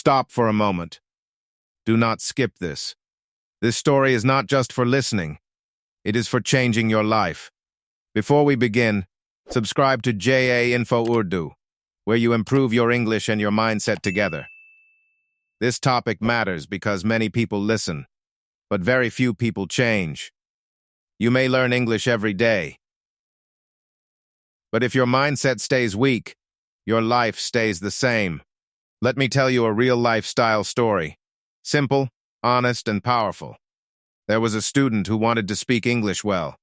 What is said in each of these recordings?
Stop for a moment. Do not skip this. This story is not just for listening. It is for changing your life. Before we begin, subscribe to JA Info Urdu, where you improve your English and your mindset together. This topic matters because many people listen, but very few people change. You may learn English every day, but if your mindset stays weak, your life stays the same. Let me tell you a real lifestyle story. Simple, honest, and powerful. There was a student who wanted to speak English well.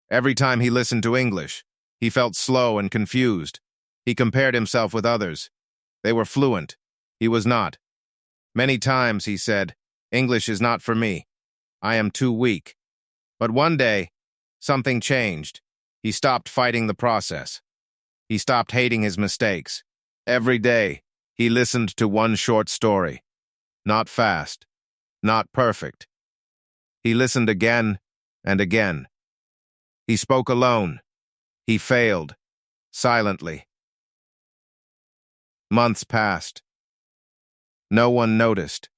Every time he listened to English, he felt slow and confused. He compared himself with others. They were fluent. He was not. Many times he said, "English is not for me. I am too weak." But one day, something changed. He stopped fighting the process. He stopped hating his mistakes. Every day, he listened to one short story. Not fast, not perfect. He listened again and again. He spoke alone. He failed, silently. Months passed. No one noticed.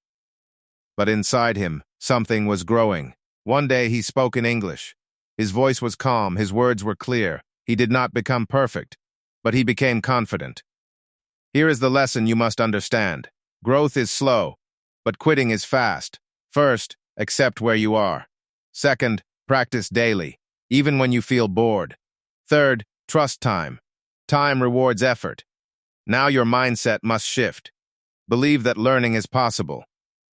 But inside him, something was growing. One day he spoke in English. His voice was calm, his words were clear. He did not become perfect, but he became confident. Here is the lesson you must understand. Growth is slow, but quitting is fast. First, accept where you are. Second, practice daily, even when you feel bored. Third, trust time. Time rewards effort. Now your mindset must shift. Believe that learning is possible.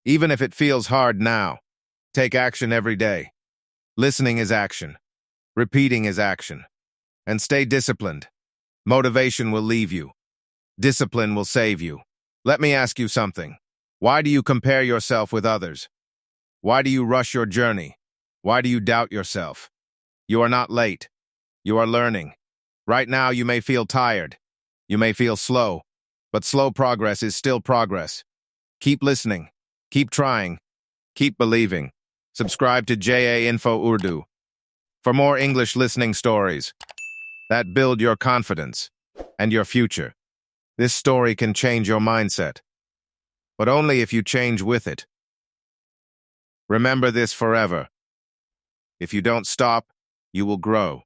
Even if it feels hard now, take action every day. Listening is action. Repeating is action. And stay disciplined. Motivation will leave you. Discipline will save you. Let me ask you something. Why do you compare yourself with others? Why do you rush your journey? Why do you doubt yourself? You are not late. You are learning. Right now you may feel tired. You may feel slow. But slow progress is still progress. Keep listening. Keep trying. Keep believing. Subscribe to JA Info Urdu for more English listening stories that build your confidence and your future. This story can change your mindset, but only if you change with it. Remember this forever. If you don't stop, you will grow.